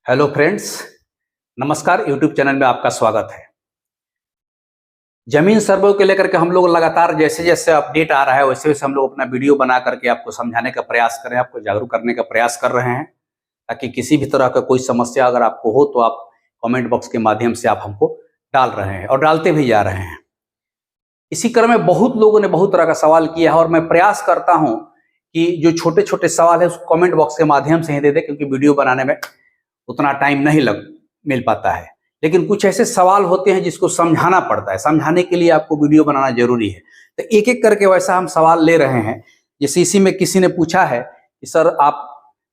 Hello friends, नमस्कार। YouTube channel में आपका स्वागत है। जमीन सर्वे को लेकर के हम लोग लगातार जैसे जैसे अपडेट आ रहा है वैसे वैसे हम लोग अपना वीडियो बना करके आपको समझाने का प्रयास कर रहे हैं, आपको जागरूक करने का प्रयास कर रहे हैं, ताकि किसी भी तरह का कोई समस्या अगर आपको हो तो आप कमेंट बॉक्स के माध्यम से आप हमको डाल रहे हैं और डालते भी जा रहे हैं। इसी क्रम में बहुत लोगों ने बहुत तरह का सवाल किया है और मैं प्रयास करता हूँ कि जो छोटे छोटे सवाल है उसको कमेंट बॉक्स के माध्यम से ही दे दे, क्योंकि वीडियो बनाने में उतना टाइम नहीं मिल पाता है। लेकिन कुछ ऐसे सवाल होते हैं जिसको समझाना पड़ता है, समझाने के लिए आपको वीडियो बनाना जरूरी है। तो एक एक करके वैसा हम सवाल ले रहे हैं। जैसे इसी में किसी ने पूछा है कि सर आप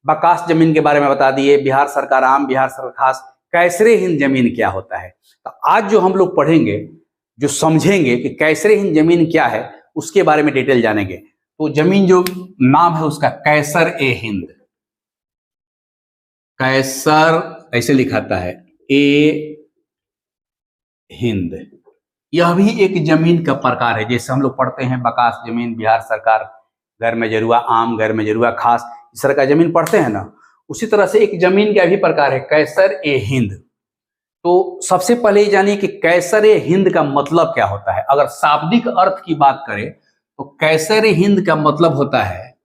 बकास जमीन के बारे में बता दिए, बिहार सरकार आम, बिहार सरकार खास, कैसरे हिंद जमीन क्या होता है। तो आज जो हम लोग पढ़ेंगे, जो समझेंगे कि कैसरे हिंद जमीन क्या है, उसके बारे में डिटेल जानेंगे। तो जमीन जो नाम है उसका कैसर ए हिंद, कैसर ऐसे लिखाता है, ए हिंद, यह भी एक जमीन का प्रकार है। जैसे हम लोग पढ़ते हैं बकास जमीन, बिहार सरकार, गैर मेजरुआ आम, गैर मेजरुआ खास, इस तरह का जमीन पढ़ते हैं ना, उसी तरह से एक जमीन का भी प्रकार है कैसर ए हिंद। तो सबसे पहले ये जानिए कि कैसर ए हिंद का मतलब क्या होता है। अगर शाब्दिक अर्थ की बात करें तो कैसर ए हिंद का मतलब होता है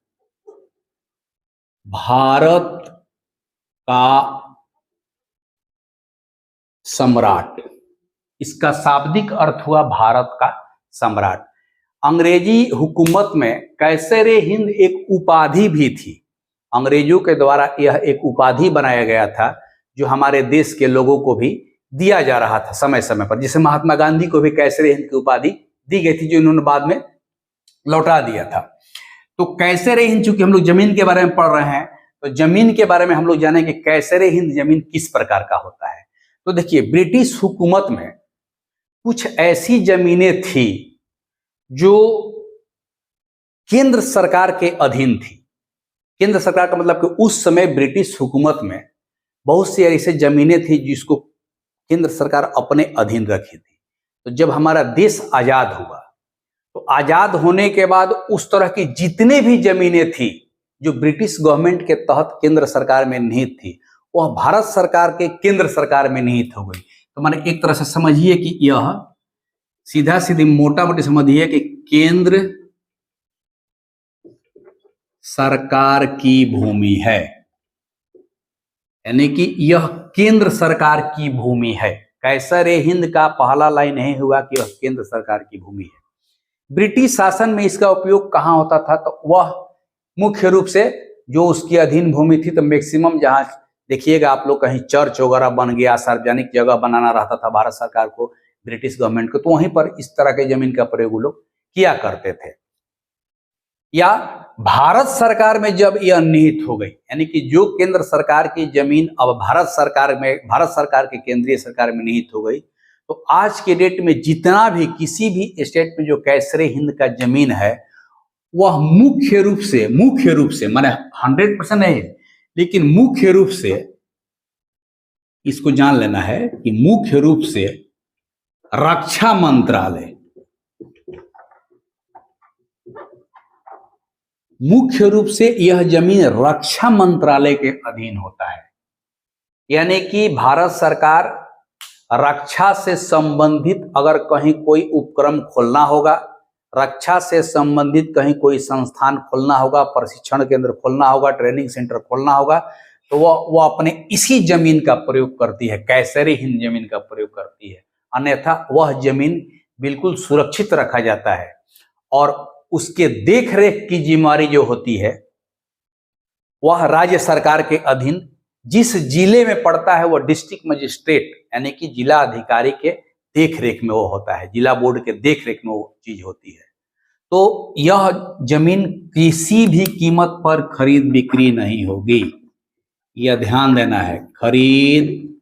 भारत का सम्राट। इसका शाब्दिक अर्थ हुआ भारत का सम्राट। अंग्रेजी हुकूमत में कैसर ए हिंद एक उपाधि भी थी। अंग्रेजों के द्वारा यह एक उपाधि बनाया गया था जो हमारे देश के लोगों को भी दिया जा रहा था समय समय पर। जैसे महात्मा गांधी को भी कैसर ए हिंद की उपाधि दी गई थी, जो इन्होंने बाद में लौटा दिया था। तो कैसर ए हिंद, चूंकि हम लोग जमीन के बारे में पढ़ रहे हैं तो जमीन के बारे में हम लोग जानेंगे कैसर ए हिंद जमीन किस प्रकार का होता है। तो देखिए, ब्रिटिश हुकूमत में कुछ ऐसी जमीनें थी जो केंद्र सरकार के अधीन थी। केंद्र सरकार का मतलब कि उस समय ब्रिटिश हुकूमत में बहुत सी ऐसी जमीनें थी जिसको केंद्र सरकार अपने अधीन रखी थी। तो जब हमारा देश आजाद हुआ तो आजाद होने के बाद उस तरह की जितने भी जमीनें थी जो ब्रिटिश गवर्नमेंट के तहत केंद्र सरकार में निहित थी, वह भारत सरकार के केंद्र सरकार में निहित हो गई। तो माने एक तरह से समझिए कि यह सीधा सीधी मोटा मोटी समझिए कि केंद्र सरकार की भूमि है, यानी कि यह केंद्र सरकार की भूमि है। कैसर ए हिंद का पहला लाइन नहीं हुआ कि यह केंद्र सरकार की भूमि है। ब्रिटिश शासन में इसका उपयोग कहाँ होता था, तो वह मुख्य रूप से जो उसकी अधीन भूमि थी, तो मैक्सिमम जहां देखिएगा आप लोग कहीं चर्च वगैरह बन गया, सार्वजनिक जगह बनाना रहता था भारत सरकार को, ब्रिटिश गवर्नमेंट को, तो वहीं पर इस तरह के जमीन का प्रयोग लोग किया करते थे। या भारत सरकार में जब यह निहित हो गई, यानी कि जो केंद्र सरकार की जमीन अब भारत सरकार के केंद्रीय सरकार में निहित हो गई, तो आज के डेट में जितना भी किसी भी स्टेट में जो कैसरे हिंद का जमीन है, वह मुख्य रूप से माने 100% नहीं, लेकिन मुख्य रूप से इसको जान लेना है कि मुख्य रूप से रक्षा मंत्रालय, मुख्य रूप से यह जमीन रक्षा मंत्रालय के अधीन होता है। यानी कि भारत सरकार रक्षा से संबंधित अगर कहीं कोई उपक्रम खोलना होगा, रक्षा से संबंधित कहीं कोई संस्थान खोलना होगा, प्रशिक्षण केंद्र खोलना होगा, ट्रेनिंग सेंटर खोलना होगा, तो वह अपने इसी जमीन का प्रयोग करती है, कैसर ए हिंद जमीन का प्रयोग करती है। अन्यथा वह जमीन बिल्कुल सुरक्षित रखा जाता है और उसके देखरेख की जिम्मेदारी जो होती है वह राज्य सरकार के अधीन जिस जिले में पड़ता है वह डिस्ट्रिक्ट मजिस्ट्रेट यानी कि जिला अधिकारी के देखरेख में वो होता है, जिला बोर्ड के देखरेख में वो चीज होती है। तो यह जमीन किसी भी कीमत पर खरीद बिक्री नहीं होगी, यह ध्यान देना है, खरीद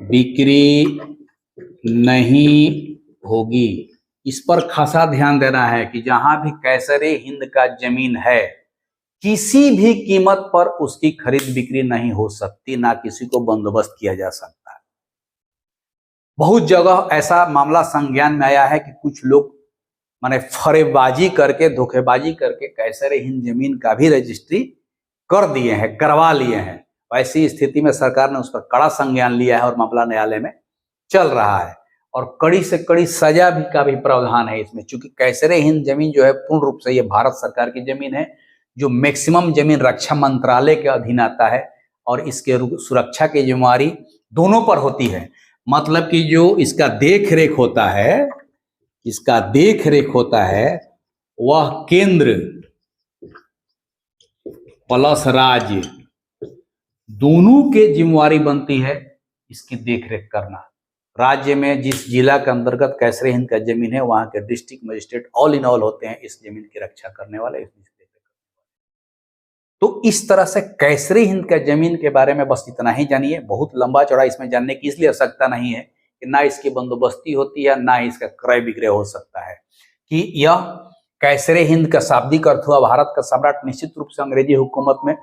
बिक्री नहीं होगी। इस पर खासा ध्यान देना है कि जहां भी कैसर ए हिंद का जमीन है, किसी भी कीमत पर उसकी खरीद बिक्री नहीं हो सकती, ना किसी को बंदोबस्त किया जा सकता। बहुत जगह ऐसा मामला संज्ञान में आया है कि कुछ लोग माने फरेबाजी करके, धोखेबाजी करके कैसर ए हिंद जमीन का भी रजिस्ट्री कर दिए हैं, करवा लिए हैं, ऐसी स्थिति में सरकार ने उस पर कड़ा संज्ञान लिया है और मामला न्यायालय में चल रहा है और कड़ी से कड़ी सजा भी का भी प्रावधान है इसमें, क्योंकि कैसरे हिंद जमीन जो है पूर्ण रूप से ये भारत सरकार की जमीन है, जो मैक्सिमम जमीन रक्षा मंत्रालय के अधीन आता है और इसके सुरक्षा की जिम्मेवारी दोनों पर होती है। मतलब कि जो इसका देख रेख होता है वह केंद्र प्लस राज्य दोनों के जिम्मेवारी बनती है इसकी देखरेख करना। राज्य में जिस जिला के अंतर्गत कैसरे हिंद का जमीन है वहां के district magistrate all in all होते हैं इस जमीन की रक्षा करने वाले। तो इस तरह से कैसरे हिंद का जमीन के बारे में बस इतना ही जानिए। बहुत लंबा चौड़ा इसमें जानने की इसलिए आवश्यकता नहीं है कि ना इसकी बंदोबस्ती होती है ना इसका क्रय विक्रय हो सकता है। कि यह कैसरे हिंद का शाब्दिक अर्थ हुआ भारत का सम्राट। निश्चित रूप से अंग्रेजी हुकूमत में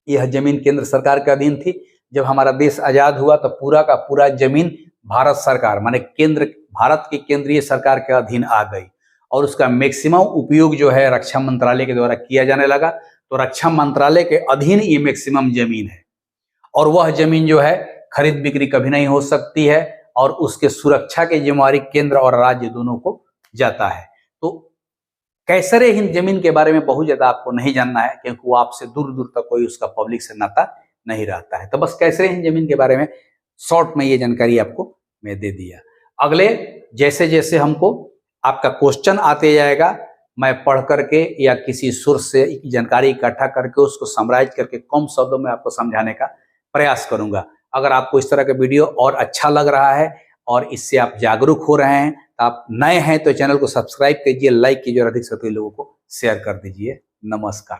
यह जमीन केंद्र सरकार के अधीन थी। जब हमारा देश आजाद हुआ तो पूरा का पूरा जमीन भारत सरकार माने केंद्र भारत की केंद्रीय सरकार के अधीन आ गई और उसका मैक्सिमम उपयोग जो है रक्षा मंत्रालय के द्वारा किया जाने लगा। तो रक्षा मंत्रालय के अधीन ये मैक्सिमम जमीन है और वह जमीन जो है खरीद बिक्री कभी नहीं हो सकती है और उसके सुरक्षा की जिम्मेवारी केंद्र और राज्य दोनों को जाता है। तो कैसरे हिंद जमीन के बारे में बहुत ज्यादा आपको नहीं जानना है क्योंकि वो आपसे दूर दूर तक कोई उसका पब्लिक से नाता नहीं रहता है। तो बस कैसरे हिंद जमीन के बारे में शॉर्ट में ये जानकारी आपको मैं दे दिया। अगले जैसे जैसे हमको आपका क्वेश्चन आते जाएगा मैं पढ़ करके या किसी सोर्स से जानकारी इकट्ठा करके उसको समराइज करके कम शब्दों में आपको समझाने का प्रयास करूंगा। अगर आपको इस तरह का वीडियो और अच्छा लग रहा है और इससे आप जागरूक हो रहे हैं तो आप नए हैं तो चैनल को सब्सक्राइब कीजिए, लाइक कीजिए और अधिक से अधिक लोगों को शेयर कर दीजिए। नमस्कार।